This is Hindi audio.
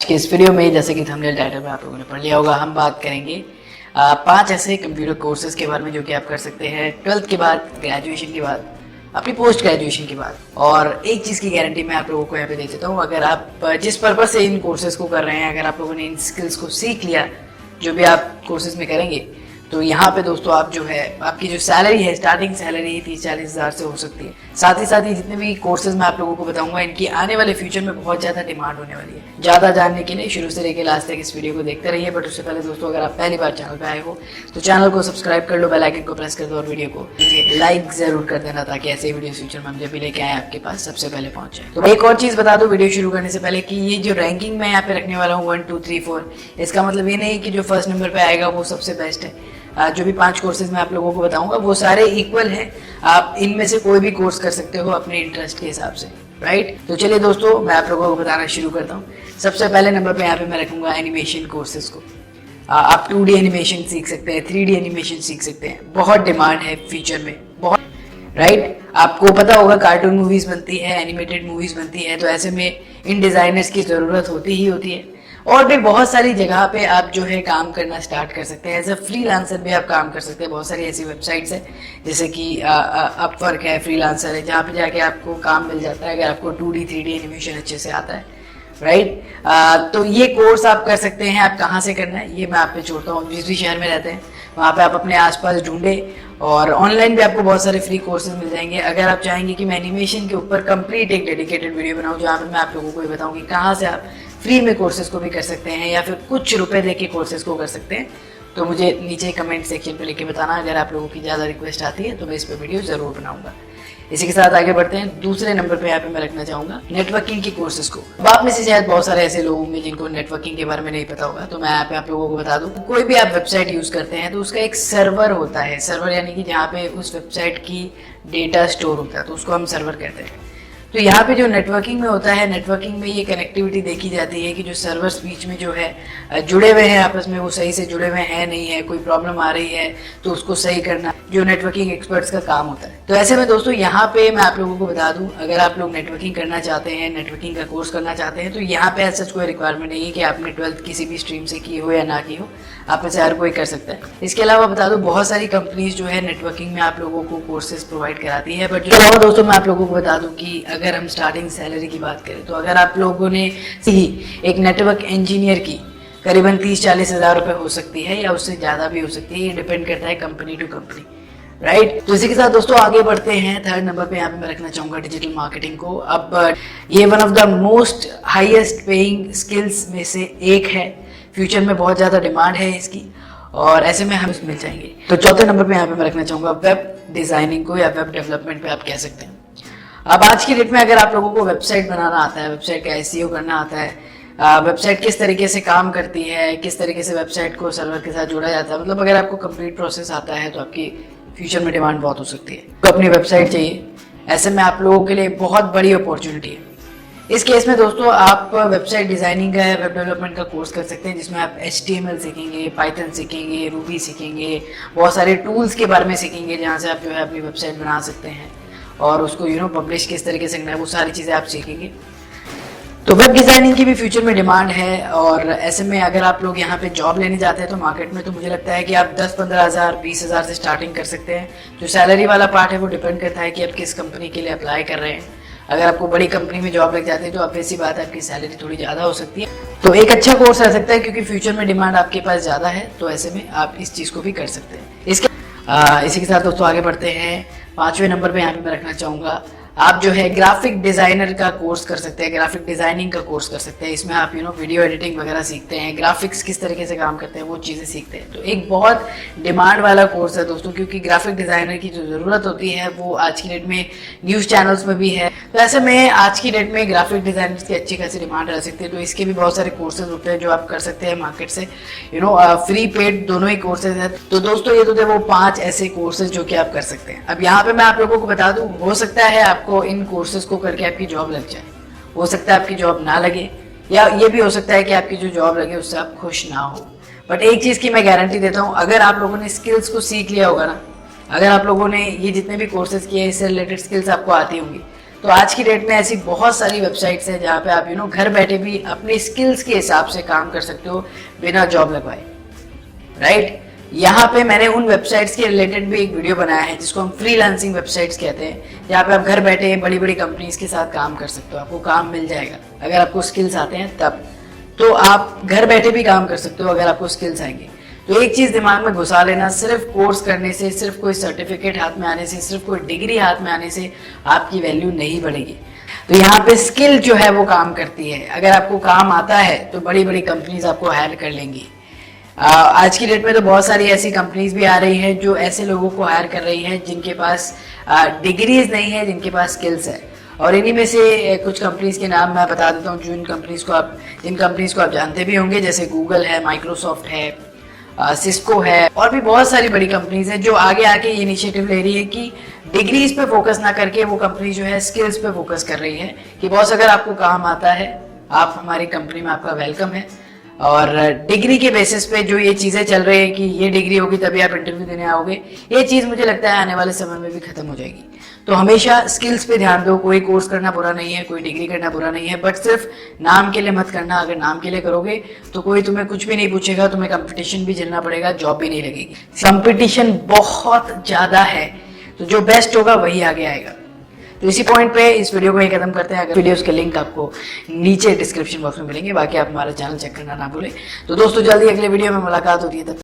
कि इस वीडियो में जैसे कि थंबनेल टाइटल में आप लोगों ने पढ़ लिया होगा, हम बात करेंगे 5 ऐसे कंप्यूटर कोर्सेज के बारे में जो कि आप कर सकते हैं 12th के बाद, ग्रेजुएशन के बाद, अपनी पोस्ट ग्रेजुएशन के बाद। और एक चीज़ की गारंटी मैं आप लोगों को यहाँ पे दे देता हूँ, अगर आप जिस पर्पज़ से इन कोर्सेज को कर रहे हैं, अगर आप लोगों ने इन स्किल्स को सीख लिया जो भी आप कोर्सेज में करेंगे, तो यहाँ पे दोस्तों आप जो है आपकी जो सैलरी है, स्टार्टिंग सैलरी ही 30-40 हज़ार से हो सकती है। साथ ही जितने भी कोर्सेज मैं आप लोगों को बताऊंगा, इनकी आने वाले फ्यूचर में बहुत ज़्यादा डिमांड होने वाली है। ज़्यादा जानने के लिए शुरू से लेकर लास्ट तक इस वीडियो को देखते रहिए। बट उससे पहले दोस्तों, अगर आप पहली बार चैनल पे आए हो तो चैनल को सब्सक्राइब कर लो, बेल आइकन को प्रेस कर दो और वीडियो को लाइक जरूर कर देना, ताकि ऐसे वीडियो फ्यूचर में हम जब भी लेके आए आपके पास सबसे पहले पहुंचे। तो एक और चीज़ बता दो वीडियो शुरू करने से पहले कि ये जो रैंकिंग मैं यहाँ पे रखने वाला हूँ 1, 2, 3, 4, इसका मतलब ये नहीं कि जो फर्स्ट नंबर पे आएगा वो सबसे बेस्ट है। जो भी 5 कोर्सेज मैं आप लोगों को बताऊंगा वो सारे इक्वल हैं। आप इनमें से कोई भी कोर्स कर सकते हो अपने इंटरेस्ट के हिसाब से, राइट। तो चलिए दोस्तों, मैं आप लोगों को बताना शुरू करता हूँ। सबसे पहले नंबर पे यहाँ पे मैं रखूंगा एनिमेशन कोर्सेज को। आप 2D एनिमेशन सीख सकते हैं, 3D एनिमेशन सीख सकते हैं, बहुत डिमांड है फ्यूचर में, बहुत, राइट। आपको पता होगा कार्टून मूवीज बनती है, एनिमेटेड मूवीज बनती है, तो ऐसे में इन डिजाइनर्स की जरूरत होती ही होती है। और भी बहुत सारी जगह पे आप जो है काम करना स्टार्ट कर सकते हैं। एज अ फ्रीलांसर भी आप काम कर सकते हैं। बहुत सारी ऐसी वेबसाइट्स हैं जैसे कि अपवर्क है, फ्रीलांसर है, जहाँ पे जाके आपको काम मिल जाता है अगर आपको 2D 3D एनिमेशन अच्छे से आता है, राइट। तो ये कोर्स आप कर सकते हैं। आप कहाँ से करना है ये मैं आप पे छोड़ता हूँ। जिस भी शहर में रहते हैं वहाँ पे आप अपने आसपास ढूंढे, और ऑनलाइन भी आपको बहुत सारे फ्री कोर्सेज मिल जाएंगे। अगर आप चाहेंगे कि मैं एनिमेशन के ऊपर कंप्लीट एक डेडिकेटेड वीडियो बनाऊँ जहाँ पर मैं आप लोगों को ये बताऊँ कि कहाँ से आप फ्री में कोर्सेज को भी कर सकते हैं या फिर कुछ रुपए दे के कोर्सेज को कर सकते हैं, तो मुझे नीचे कमेंट सेक्शन पे लिख के बताना। अगर आप लोगों की ज़्यादा रिक्वेस्ट आती है तो मैं इस पर वीडियो ज़रूर बनाऊंगा। इसी के साथ आगे बढ़ते हैं। दूसरे नंबर पे यहाँ पे मैं रखना चाहूँगा नेटवर्किंग की कोर्सेज को। अब आप में से शायद बहुत सारे ऐसे लोग होंगे जिनको नेटवर्किंग के बारे में नहीं पता होगा, तो मैं यहाँ पे आप लोगों को बता दूँ, कोई भी आप वेबसाइट यूज़ करते हैं तो उसका एक सर्वर होता है। सर्वर यानी कि जहाँ पे उस वेबसाइट की डेटा स्टोर होता है, तो उसको हम सर्वर कहते हैं। तो यहाँ पे जो नेटवर्किंग में होता है, नेटवर्किंग में ये कनेक्टिविटी देखी जाती है कि जो सर्वर्स बीच में जो है जुड़े हुए हैं आपस में, वो सही से जुड़े हुए हैं नहीं है, कोई प्रॉब्लम आ रही है तो उसको सही करना जो नेटवर्किंग एक्सपर्ट्स का काम होता है। तो ऐसे में दोस्तों यहाँ पे मैं आप लोगों को बता दूं, अगर आप लोग नेटवर्किंग करना चाहते हैं, नेटवर्किंग का कोर्स करना चाहते हैं, तो यहाँ पे ऐसा कोई रिक्वायरमेंट नहीं है कि आपने 12th किसी भी स्ट्रीम से की हो या ना की हो, आप में से हर कोई कर सकता है। इसके अलावा बता दूं, बहुत सारी कंपनीज जो है नेटवर्किंग में आप लोगों को कोर्सेज प्रोवाइड कराती है। बट जो दोस्तों मैं आप लोगों को बता दूं कि अगर हम स्टार्टिंग सैलरी की बात करें, तो अगर आप लोगों ने एक नेटवर्क इंजीनियर की करीबन 30-40 हज़ार रुपये हो सकती है या उससे ज़्यादा भी हो सकती है, ये डिपेंड करता है कंपनी टू कंपनी, राइट। तो इसी के साथ दोस्तों आगे बढ़ते हैं। थर्ड नंबर पे यहाँ पे मैं रखना चाहूँगा डिजिटल मार्केटिंग को। अब ये one of the most highest paying skills में से एक है। फ्यूचर में बहुत ज़्यादा डिमांड है इसकी, और ऐसे में हम मिल जाएंगे। तो चौथे नंबर पे यहाँ पे मैं रखना चाहूँगा वेब डिज़ाइनिंग को, या वेब डेवलपमेंट पे आप कह सकते हैं। अब आज की डेट में अगर आप लोगों को वेबसाइट बनाना आता है, वेबसाइट का एसईओ करना आता है, वेबसाइट किस तरीके से काम करती है, किस तरीके से वेबसाइट को सर्वर के साथ जोड़ा जाता है, मतलब अगर आपको कंप्लीट प्रोसेस आता है तो आपकी फ्यूचर में डिमांड बहुत हो सकती है। तो अपनी वेबसाइट चाहिए, ऐसे में आप लोगों के लिए बहुत बड़ी अपॉर्चुनिटी है। इस केस में दोस्तों आप वेबसाइट डिज़ाइनिंग का, वेब डेवलपमेंट का कोर्स कर सकते हैं, जिसमें आप HTML सीखेंगे, पाइथन सीखेंगे, रूबी सीखेंगे, बहुत सारे टूल्स के बारे में सीखेंगे जहाँ से आप जो है अपनी वेबसाइट बना सकते हैं और उसको पब्लिश किस तरीके से करना है, वो सारी चीज़ें आप सीखेंगे। तो वेब डिज़ाइनिंग की भी फ्यूचर में डिमांड है, और ऐसे में अगर आप लोग यहाँ पे जॉब लेने जाते हैं तो मार्केट में तो मुझे लगता है कि आप 10-15 हज़ार 20 हज़ार से स्टार्टिंग कर सकते हैं। जो सैलरी वाला पार्ट है वो डिपेंड करता है कि आप किस कंपनी के लिए अप्लाई कर रहे हैं। अगर आपको बड़ी कंपनी में जॉब लग जाती है तो ऑब्वियस सी बात है आपकी सैलरी थोड़ी ज़्यादा हो सकती है। तो एक अच्छा कोर्स रह सकता है क्योंकि फ्यूचर में डिमांड आपके पास ज़्यादा है, तो ऐसे में आप इस चीज़ को भी कर सकते हैं। इसी के साथ दोस्तों आगे बढ़ते हैं। 5वें नंबर पे यहाँ पे मैं रखना चाहूँगा, आप जो है ग्राफिक डिज़ाइनर का कोर्स कर सकते हैं, ग्राफिक डिज़ाइनिंग का कोर्स कर सकते हैं। इसमें आप वीडियो एडिटिंग वगैरह सीखते हैं, ग्राफिक्स किस तरीके से काम करते हैं वो चीज़ें सीखते हैं। तो एक बहुत डिमांड वाला कोर्स है दोस्तों, क्योंकि ग्राफिक डिज़ाइनर की जो ज़रूरत होती है वो आज की डेट में न्यूज़ चैनल्स में भी है। तो ऐसे में आज की डेट में ग्राफिक डिज़ाइनर्स की अच्छी खासी डिमांड रह सकती है। तो इसके भी बहुत सारे कोर्सेज होते हैं जो आप कर सकते हैं मार्केट से, फ्री पेड दोनों ही कोर्सेज हैं। तो दोस्तों ये तो थे वो 5 ऐसे कोर्सेज जो कि आप कर सकते हैं। अब यहाँ पे मैं आप लोगों को बता दूँ, हो सकता है आपको इन कोर्सेज को करके आपकी जॉब लग जाए, हो सकता है आपकी जॉब ना लगे, या ये भी हो सकता है कि आपकी जो जॉब लगे उससे आप खुश ना हो। बट एक चीज़ की मैं गारंटी देता हूँ, अगर आप लोगों ने स्किल्स को सीख लिया होगा ना, अगर आप लोगों ने ये जितने भी कोर्सेज किए इससे रिलेटेड स्किल्स आपको आती होंगी, तो आज की डेट में ऐसी बहुत सारी वेबसाइट्स हैं जहाँ पे आप घर बैठे भी अपनी स्किल्स के हिसाब से काम कर सकते हो बिना जॉब लगवाए, राइट। यहाँ पे मैंने उन वेबसाइट्स के रिलेटेड भी एक वीडियो बनाया है जिसको हम फ्रीलांसिंग वेबसाइट्स कहते हैं, जहाँ पे आप घर बैठे बड़ी बड़ी कंपनीज के साथ काम कर सकते हो, आपको काम मिल जाएगा अगर आपको स्किल्स आते हैं तब। तो आप घर बैठे भी काम कर सकते हो अगर आपको स्किल्स आएंगे। तो एक चीज दिमाग में घुसा लेना, सिर्फ कोर्स करने से, सिर्फ कोई सर्टिफिकेट हाथ में आने से, सिर्फ कोई डिग्री हाथ में आने से आपकी वैल्यू नहीं बढ़ेगी। तो यहाँ पे स्किल जो है वो काम करती है। अगर आपको काम आता है तो बड़ी बड़ी कंपनीज आपको हायर कर लेंगी। आज की डेट में तो बहुत सारी ऐसी कंपनीज भी आ रही हैं जो ऐसे लोगों को हायर कर रही हैं जिनके पास डिग्रीज नहीं है, जिनके पास स्किल्स है। और इन्हीं में से कुछ कंपनीज के नाम मैं बता देता हूँ जिन कंपनीज को आप जानते भी होंगे, जैसे गूगल है, माइक्रोसॉफ्ट है, सिस्को है, और भी बहुत सारी बड़ी कंपनीज हैं जो आगे आके ये इनिशिएटिव ले रही है कि डिग्रीज पे फोकस ना करके वो कंपनी जो है स्किल्स पे फोकस कर रही है कि बॉस अगर आपको काम आता है, आप हमारी कंपनी में आपका वेलकम है। और डिग्री के बेसिस पे जो ये चीजें चल रही है कि ये डिग्री होगी तभी आप इंटरव्यू देने आओगे, ये चीज मुझे लगता है आने वाले समय में भी खत्म हो जाएगी। तो हमेशा स्किल्स पे ध्यान दो। कोई कोर्स करना बुरा नहीं है, कोई डिग्री करना बुरा नहीं है, बट सिर्फ नाम के लिए मत करना। अगर नाम के लिए करोगे तो कोई तुम्हें कुछ भी नहीं पूछेगा, तुम्हें कंपटीशन भी झेलना पड़ेगा, जॉब भी नहीं लगेगी। कंपटीशन बहुत ज्यादा है, तो जो बेस्ट होगा वही आगे आएगा। तो इसी पॉइंट पे इस वीडियो को ही खत्म करते हैं। अगर वीडियोस के लिंक आपको नीचे डिस्क्रिप्शन बॉक्स में मिलेंगे, बाकी आप हमारा चैनल चेक करना ना भूलें। तो दोस्तों जल्दी अगले वीडियो में मुलाकात होती है, तब